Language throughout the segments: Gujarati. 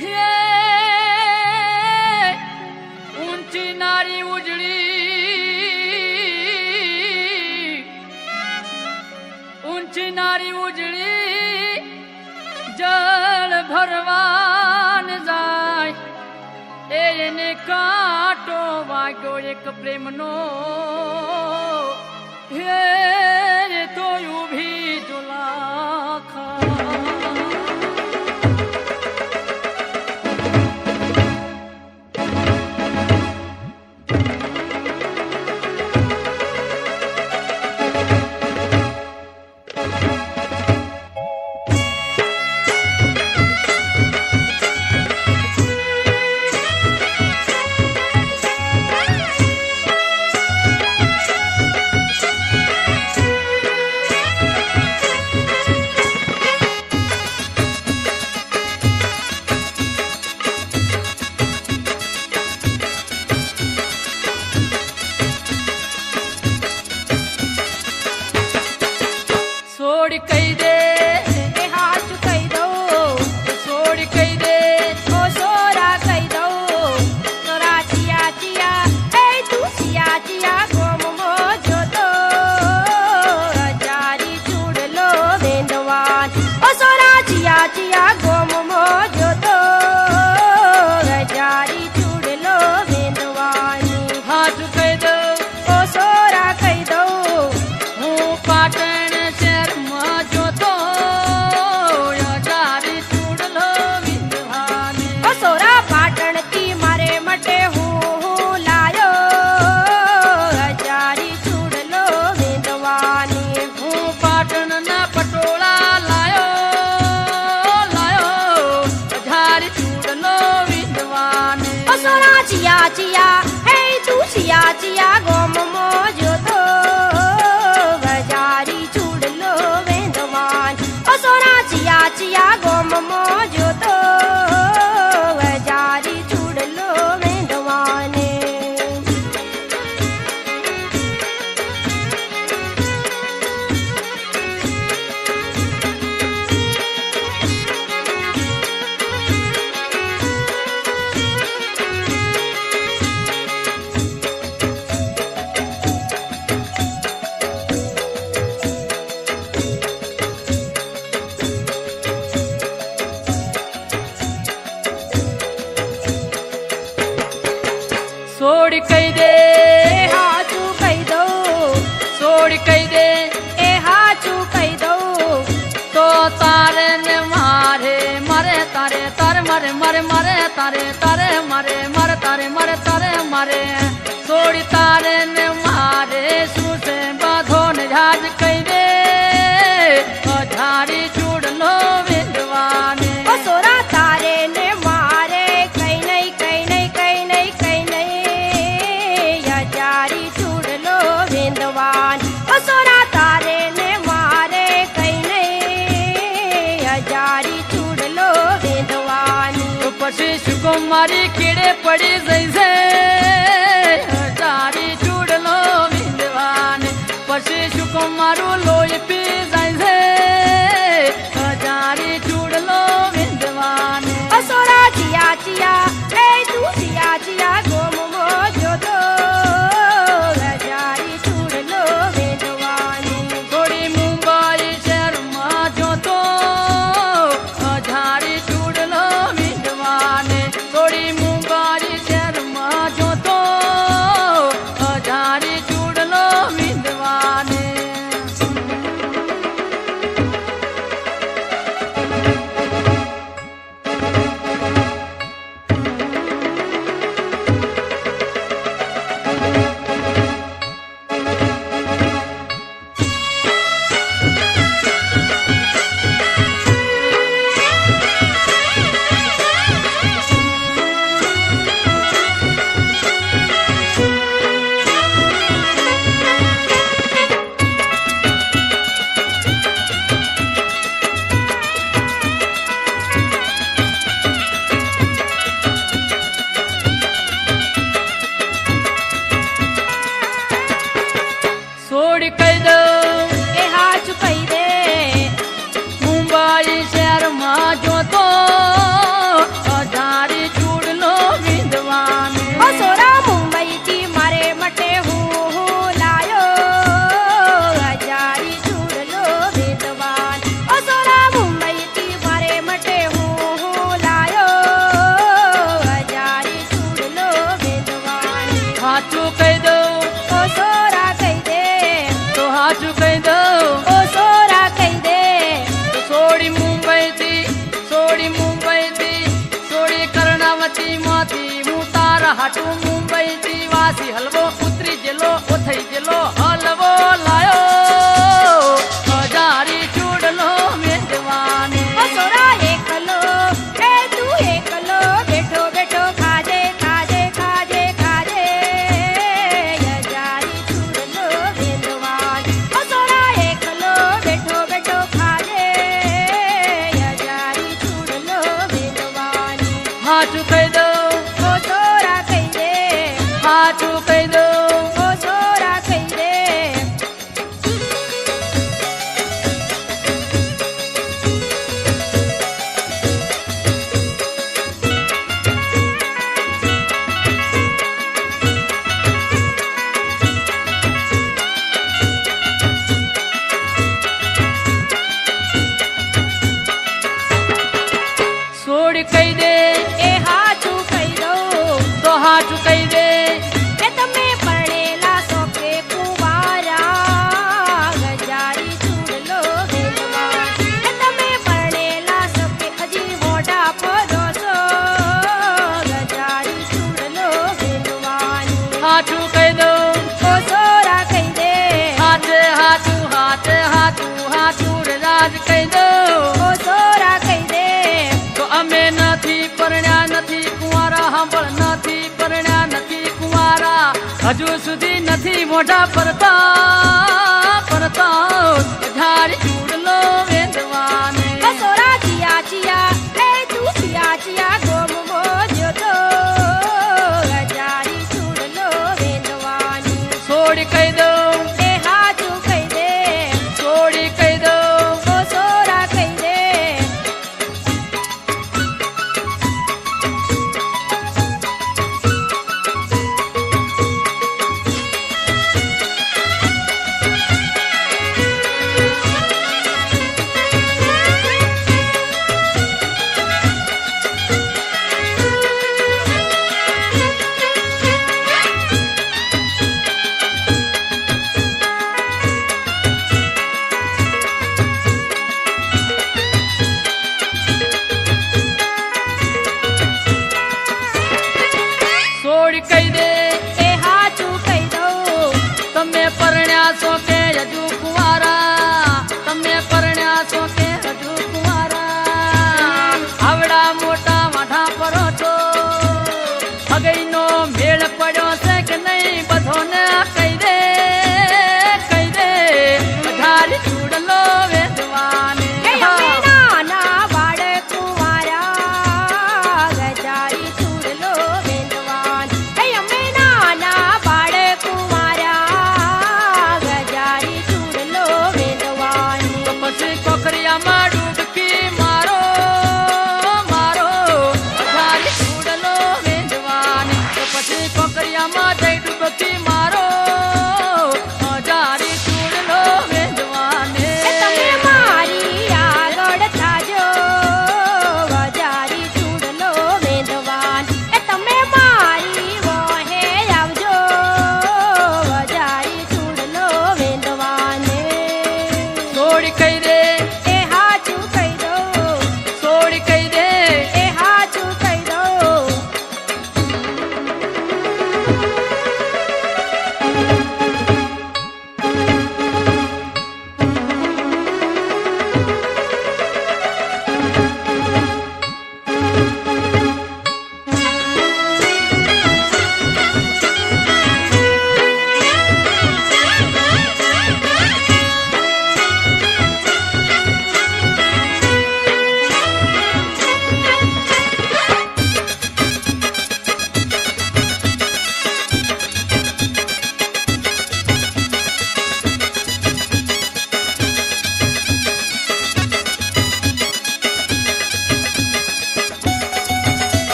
હે ઊંચી નારી ઉજળી જળ ભરવાન જાય એને કાંટો વાગ્યો એક પ્રેમનો હે તો ઊભી જોલાખા सोड़ कई दे हाचू कई दो सोड़ कई दे ए हाचू कई दो तो तारे ने मारे मरे तारे तारे मरे मरे मरे तारे तारे मरे मरे तारे मरे तारे मरे सोड़ी तारे ने मारे सूसे बाधो ने झाज कई दे झाड़ी चूड़ लो विद्वाने सोरा तारे ने मारे कई नहीं कई नहीं कई नहीं कई नहीं या जारी चूड़ लो विद्वान सोरा तारे ने मारे कई नहीं या जारी चूड़ लो विद्वान तो पशी सुकुमारी कीड़े पड़ी जैसे जारी चूड़ लो विद्वान पशी सुकुमारू लोई पी जैसे जारी चूड़ लो विद्वान सोरा चिया चिया ए तू चिया चिया गोम मोजो दो जारी चूड़ लो विद्वान थोड़ी मुंबई शहर में जो तो झाड़ी चूड़ लो विद्वान थोड़ी मुंबई शहर में जो तो झाड़ी चूड़ लो विद्वान ગુજરાતીમાંથી હું તારા હાટું મુંબઈ થી વાસી હલવો ઉતરી જેલો ઓથઈ જેલો હલવો લાયો હજારી ચૂડલો મેંદવાને સોરા એકલો એ તું એકલો બેઠો બેઠો ખાજે ખાજે ખાજે ખાજે યજારી ચૂડલો વેંદવાન સોરા એકલો બેઠો બેઠો ખાજે યજારી ચૂડલો વેંદવાન હાચું કહી દઉં ઓ સોરા કહી દે હાચું કહી દઉં ઓ સોરા કહી દે છોડ કહી દે એ હાચું કહી દઉં તો હાચું કહી દે એ તમે પરણેલા છો કે કુંવારા ગજારી ચૂડલો વેંદવાન એ તમે પરણેલા છો કે હજી મોઢા પરો છો ગજારી ચૂડલો વેંદવાન હાચું કહી દઉં ઓ સોરા કહી દે હાચે હાચું હાચે હાચું હાચું રાજ કહી દઉં ઓ સોરા કહી દે તો અમે નથી પરણ્યા નથી કુંવારા સાંભળ નથી પરણ્યા નથી કુંવારા હજુ સુધી નથી મોઢા પરતા ધારી ચૂડલો વેંદવાને ઓ સોરા ચિયા ચિયા એ તું ચિયા ચિયા ગોમ મોજો તો ગજારી ચૂડલો વેંદવાન છોડ કહી દઉં એ હાચું કહી દે છોડી કહી દઉં ઓ સોરા કહી દે છોડ કહી દે એ હાચું કહી દઉં તમે પરણ્યા છો કે હજુ કુંવારા તમે પરણ્યા છો કે હજુ કુંવારા આવડા મોટા વાઢા પરો છો હગઈનો મેળ પડ્યો છે કે નહીં બધોને કહી દે ધારી ચૂડલો વેદવાને એ અમે નાના બાળક કુંવારા ગજારી ચૂડલો વેંદવાન એ અમે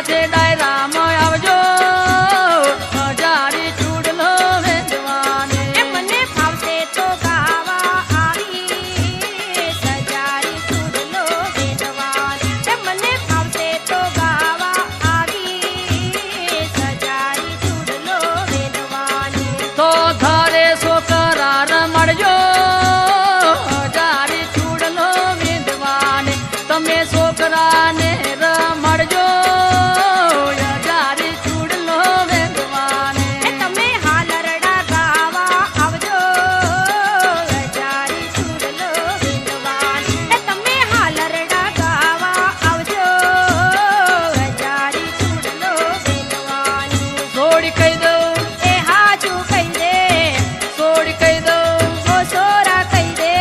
સાથે ડાયરામાં આવજો હજારી ચૂડલો વેચવાને એ મને ફાવશે તો ગાવા આવી સજારી ચૂડલો વેચવાની એ મને ફાવશે તો ગાવા આવી સજારી ચૂડલો વેચવાની તો ઘરે છોકરા મળજો હજારી ચૂડલો વેચવાને તમે છોકરાને રમડજો હજારી ચૂડલો વેચવાને એ તમે હાલરડા ગાવા આવજો હજારી ચૂડલો વેચવાની એ તમે હાલરડા ગાવા આવજો હજારી ચૂડલો વેચવાની થોડી કહી દઉં એ હાજુ કહી દે થોડી કહી દઉં ઓ સોરા કહી દે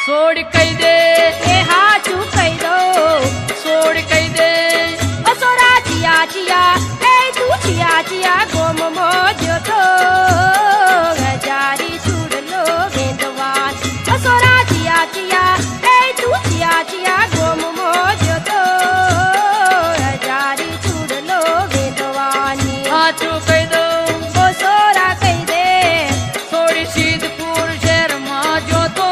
થોડી કહી દે એ હાજુ કહી દો થોડી કહી દે ઓ સોરા ચિયા ચિયા એ તું ચિયા ચિયા ગોમ મોજો તો હજારી ચૂડલો વેંદવાન ઓ સોરા ચિયા ચિયા એ તું ચિયા ચિયા ગોમ મોજો તો હજારી ચૂડલો વેંદવાની સાચું કહી દઉં ઓ સોરા કહી દે થોડી સિદ્ધપુર શહેરમાં જોતો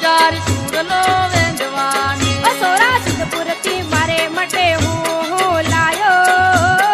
હજારી ચૂડલો વેચવાની ઓ સોરા સિદ્ધપુરથી મારે માટે હું લાયો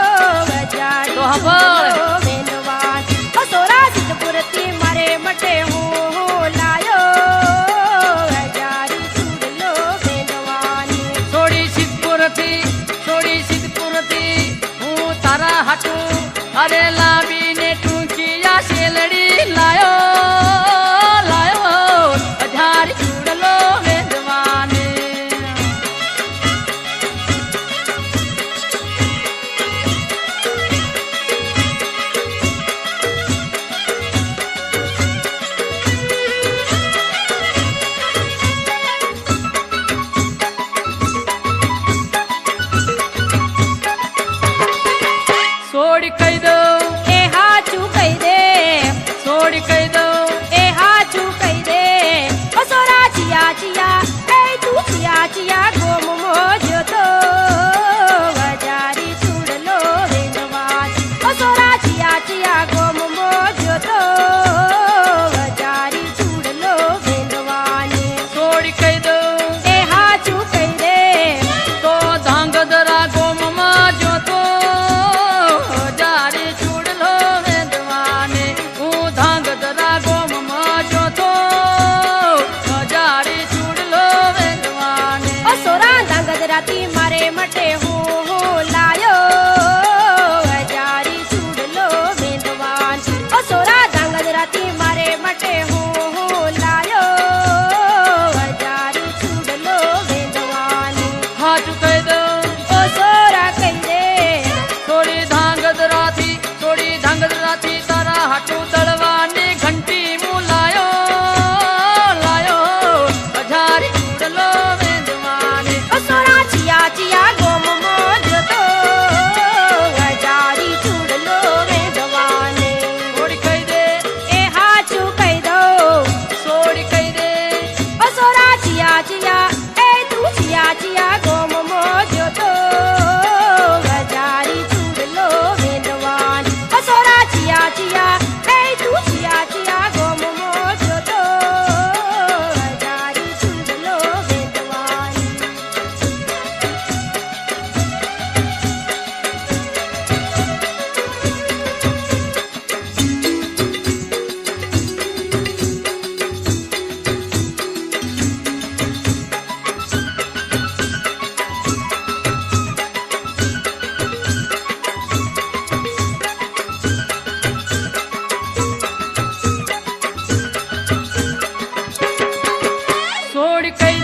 સોડ કહી